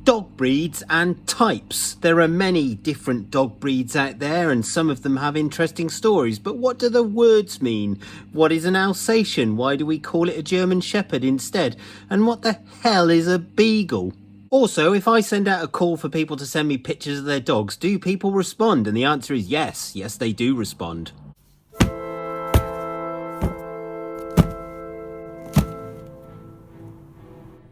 Dog breeds and types. There are many different dog breeds out there and some of them have interesting stories, but what do the words mean? What is an Alsatian? Why do we call it a German Shepherd instead? And what the hell is a Beagle? Also, if I send out a call for people to send me pictures of their dogs, do people respond? And the answer is yes. Yes, they do respond.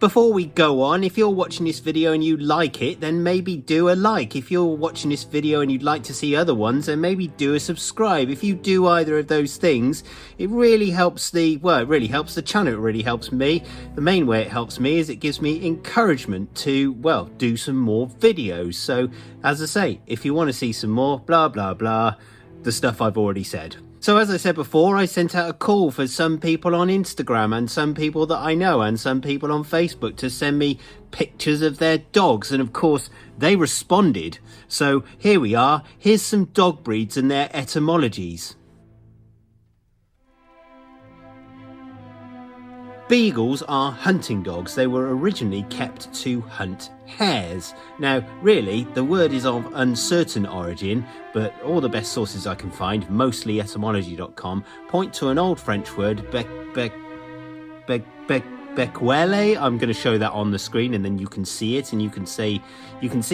Before we go on, if you're watching this video and you like it, then maybe do a like. If you're watching this video and you'd like to see other ones, then maybe do a subscribe. If you do either of those things, it really helps the channel, it really helps me. The main way it helps me is it gives me encouragement to, well, do some more videos. So, as I say, if you want to see some more, blah, blah, blah, the stuff I've already said. So as I said before, I sent out a call for some people on Instagram and some people that I know and some people on Facebook to send me pictures of their dogs. And of course, they responded. So here we are. Here's some dog breeds and their etymologies. Beagles are hunting dogs. They were originally kept to hunt hares. Now, really, the word is of uncertain origin, but all the best sources I can find, mostly etymology.com, point to an old French word, bequele. I'm going to show that on the screen and then you can see it and you can see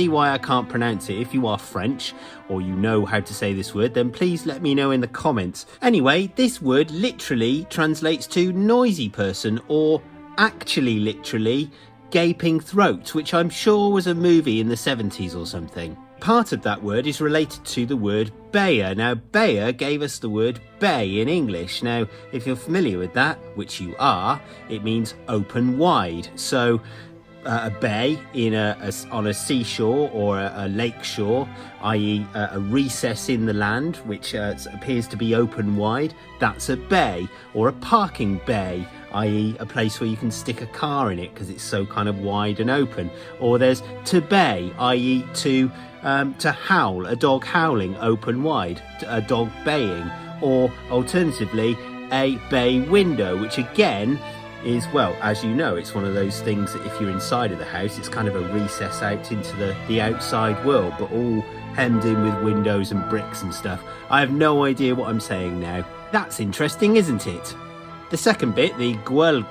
why I can't pronounce it. If you are French or you know how to say this word, then please let me know in the comments. Anyway, this word literally translates to noisy person, or actually literally gaping throat, which I'm sure was a movie in the 70s or something. Part of that word is related to the word Bayer. Now, Bayer gave us the word bay in English. Now, if you're familiar with that, which you are, it means open wide. So, a bay on a seashore or a lake shore, i.e. a recess in the land, which appears to be open wide, that's a bay. Or a parking bay, i.e. a place where you can stick a car in it because it's so kind of wide and open. Or there's to bay, i.e. to howl, a dog howling open wide, a dog baying. Or alternatively, a bay window, which again is, well, as you know, it's one of those things that if you're inside of the house, it's kind of a recess out into the outside world, but all hemmed in with windows and bricks and stuff. I have no idea what I'm saying now. That's interesting, isn't it? The second bit, the gwel,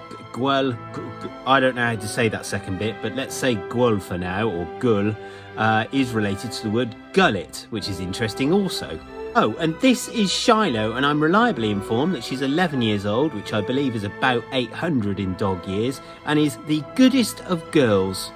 I don't know how to say that second bit, but let's say gwel for now, or gull, is related to the word gullet, which is interesting also. Oh, and this is Shiloh, and I'm reliably informed that she's 11 years old, which I believe is about 800 in dog years, and is the goodest of girls.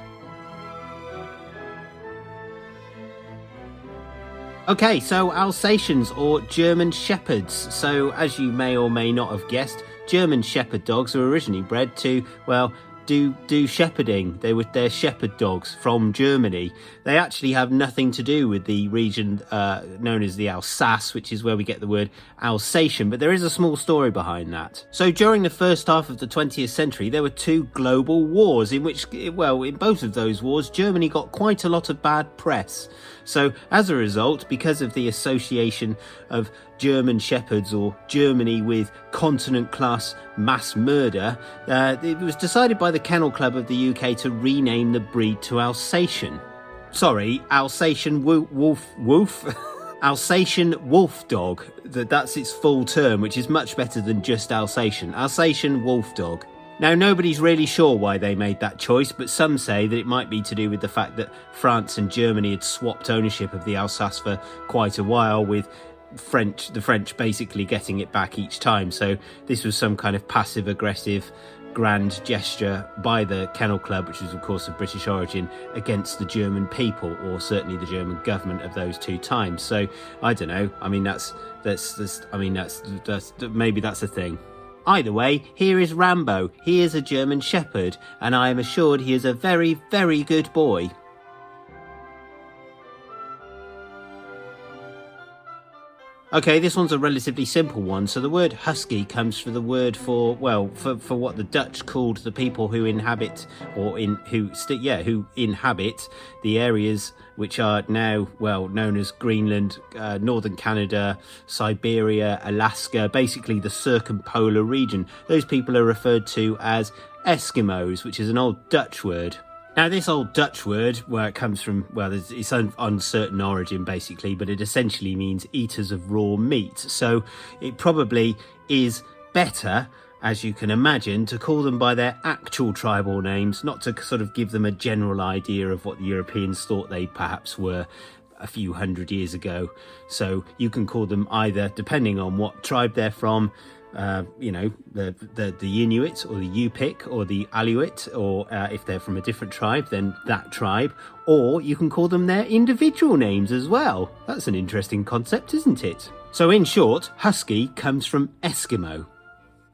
Okay, so Alsatians or German Shepherds. So, as you may or may not have guessed, German Shepherd dogs were originally bred to, well, do shepherding. They're shepherd dogs from Germany. They actually have nothing to do with the region known as the Alsace, which is where we get the word Alsatian, but there is a small story behind that. So during the first half of the 20th century, there were two global wars in which, well, in both of those wars, Germany got quite a lot of bad press. So as a result, because of the association of German Shepherds or Germany with continent-class mass murder, it was decided by the Kennel Club of the UK to rename the breed to Alsatian. Sorry, Alsatian wolf. Alsatian wolf dog. That's its full term, which is much better than just Alsatian. Alsatian wolf dog. Now, nobody's really sure why they made that choice, but some say that it might be to do with the fact that France and Germany had swapped ownership of the Alsace for quite a while, with the French basically getting it back each time. So this was some kind of passive-aggressive grand gesture by the Kennel Club, which was of course of British origin, against the German people, or certainly the German government of those two times. So I don't know. I mean, that's maybe that's a thing. Either way, here is Rambo. He is a German Shepherd, and I am assured he is a very, very good boy. Okay, this one's a relatively simple one. So the word husky comes from the word for, well, for what the Dutch called the people who inhabit, or who inhabit the areas which are now, well, known as Greenland, northern Canada, Siberia, Alaska, basically the circumpolar region. Those people are referred to as Eskimos, which is an old Dutch word. Now, this old Dutch word, where it comes from, well, it's uncertain origin basically, but it essentially means eaters of raw meat. So it probably is better, as you can imagine, to call them by their actual tribal names, not to sort of give them a general idea of what the Europeans thought they perhaps were a few hundred years ago. So you can call them either, depending on what tribe they're from, you know, the Inuit or the Yupik or the Aleut, or if they're from a different tribe, then that tribe, or you can call them their individual names as well. That's an interesting concept, isn't it? So in short, Husky comes from Eskimo.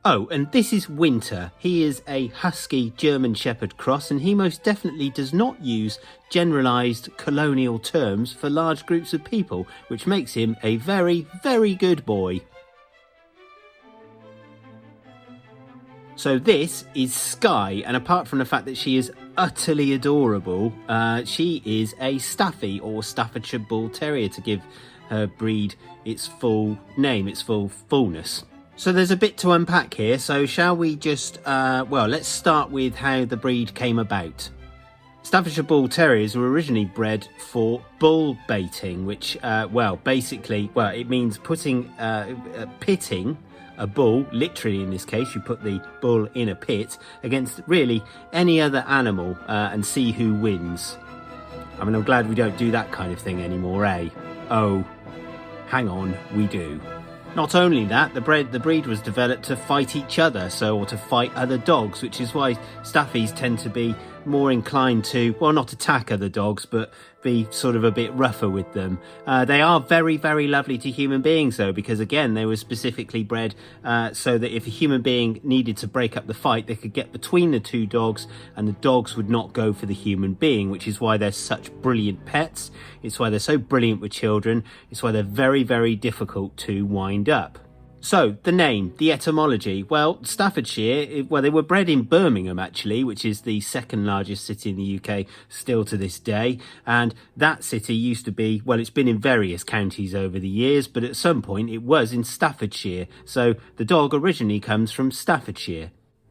Oh, and this is Winter. He is a Husky German Shepherd cross, and he most definitely does not use generalised colonial terms for large groups of people, which makes him a very, very good boy. So this is Sky, and apart from the fact that she is utterly adorable, she is a Staffy or Staffordshire Bull Terrier, to give her breed its full name, its fullness. So there's a bit to unpack here, so shall we just, well, let's start with how the breed came about. Staffordshire Bull Terriers were originally bred for bull baiting, which, well, basically, well, it means pitting a bull, literally in this case, you put the bull in a pit, against really any other animal and see who wins. I mean, I'm glad we don't do that kind of thing anymore, eh? Oh, hang on, we do. Not only that, the breed was developed to fight each other, or to fight other dogs, which is why Staffies tend to be more inclined to, well, not attack other dogs, but be sort of a bit rougher with them. They are very, very lovely to human beings, though, because again, they were specifically bred so that if a human being needed to break up the fight, they could get between the two dogs and the dogs would not go for the human being, which is why they're such brilliant pets. It's why they're so brilliant with children. It's why they're very, very difficult to wind up. So, the name, the etymology. Well, Staffordshire, well, they were bred in Birmingham, actually, which is the second largest city in the UK still to this day. And that city used to be, well, it's been in various counties over the years, but at some point it was in Staffordshire. So, the dog originally comes from Staffordshire.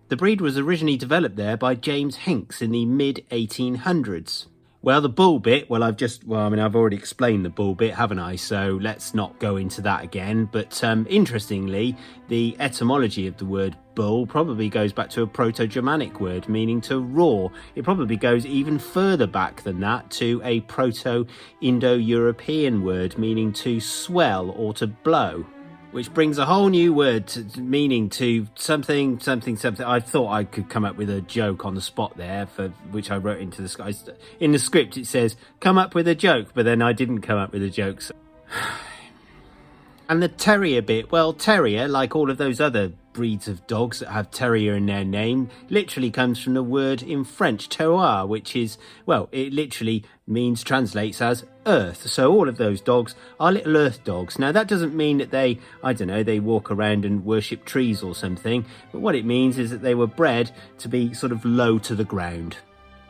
The breed was originally developed there by James Hinks in the mid-1800s. Well, the bull bit, I've already explained the bull bit, haven't I? So let's not go into that again. But interestingly, the etymology of the word bull probably goes back to a Proto-Germanic word meaning to roar. It probably goes even further back than that to a Proto-Indo-European word meaning to swell or to blow. Which brings a whole new word meaning to something. I thought I could come up with a joke on the spot there, for which I wrote into the sky. In the script it says, come up with a joke, but then I didn't come up with a joke. So. And the terrier bit, well, terrier, like all of those other breeds of dogs that have terrier in their name, literally comes from the word in French, terroir, which is, well, it literally translates as earth. So all of those dogs are little earth dogs. Now, that doesn't mean that they walk around and worship trees or something, but what it means is that they were bred to be sort of low to the ground.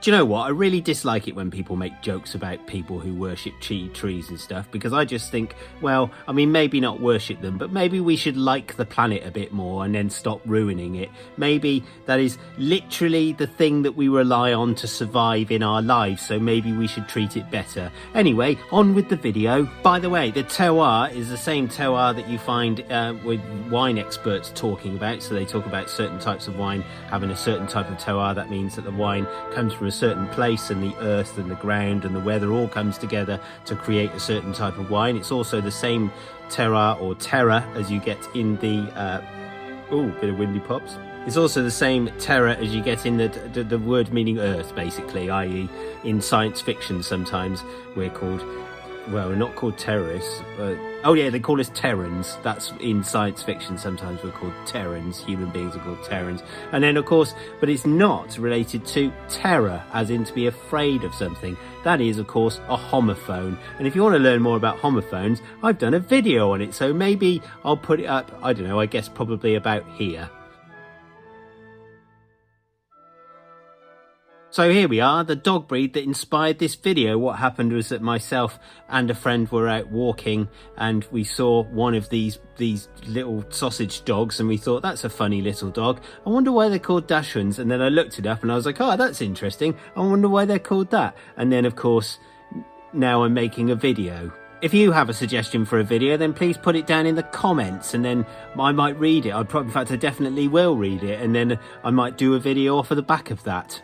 Do you know what? I really dislike it when people make jokes about people who worship trees and stuff, because I just think, well, I mean, maybe not worship them, but maybe we should like the planet a bit more and then stop ruining it. Maybe that is literally the thing that we rely on to survive in our lives, so maybe we should treat it better. Anyway, on with the video. By the way, the terroir is the same terroir that you find with wine experts talking about. So they talk about certain types of wine having a certain type of terroir. That means that the wine comes from a certain place, and the earth and the ground and the weather all comes together to create a certain type of wine. It's also the same terroir or terror as you get in the bit of windy pops. It's also the same terror as you get in the word meaning earth, basically, i.e. in science fiction sometimes we're not called terrorists. They call us Terrans. That's in science fiction. Sometimes we're called Terrans. Human beings are called Terrans. And then, of course, but it's not related to terror, as in to be afraid of something. That is, of course, a homophone. And if you want to learn more about homophones, I've done a video on it. So maybe I'll put it up, I don't know, I guess probably about here. So here we are, the dog breed that inspired this video. What happened was that myself and a friend were out walking and we saw one of these little sausage dogs and we thought, that's a funny little dog. I wonder why they're called Dachshunds. And then I looked it up and I was like, oh, that's interesting. I wonder why they're called that. And then of course, now I'm making a video. If you have a suggestion for a video, then please put it down in the comments and then I might read it. In fact, I definitely will read it and then I might do a video off of the back of that.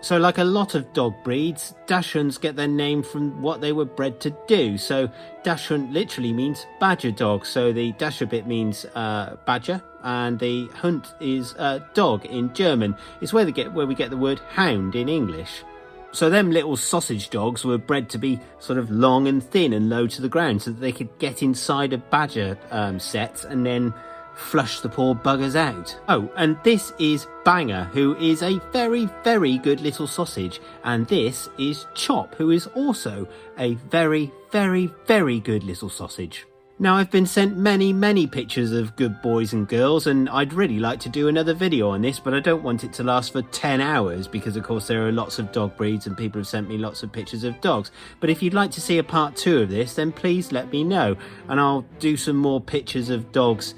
So like a lot of dog breeds, Dachshunds get their name from what they were bred to do. So Dachshund literally means badger dog. So the Dasher bit means badger and the Hund is dog in German. It's where we get the word hound in English. So them little sausage dogs were bred to be sort of long and thin and low to the ground so that they could get inside a badger set and then flush the poor buggers out. Oh, and this is Banger, who is a very, very good little sausage. And this is Chop, who is also a very, very, very good little sausage. Now, I've been sent many pictures of good boys and girls, and I'd really like to do another video on this, but I don't want it to last for 10 hours because, of course, there are lots of dog breeds and people have sent me lots of pictures of dogs. But if you'd like to see a part 2 of this, then please let me know, and I'll do some more pictures of dogs,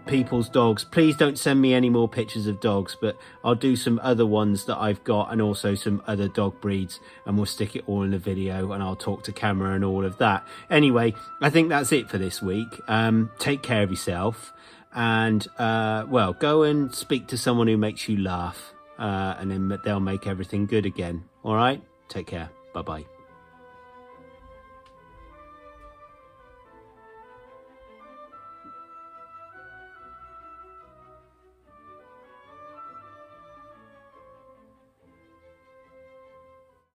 people's dogs. Please don't send me any more pictures of dogs, but I'll do some other ones that I've got and also some other dog breeds, and we'll stick it all in a video and I'll talk to camera and all of that. Anyway, I think that's it for this week. Take care of yourself and well, go and speak to someone who makes you laugh and then they'll make everything good again. All right, take care. Bye bye.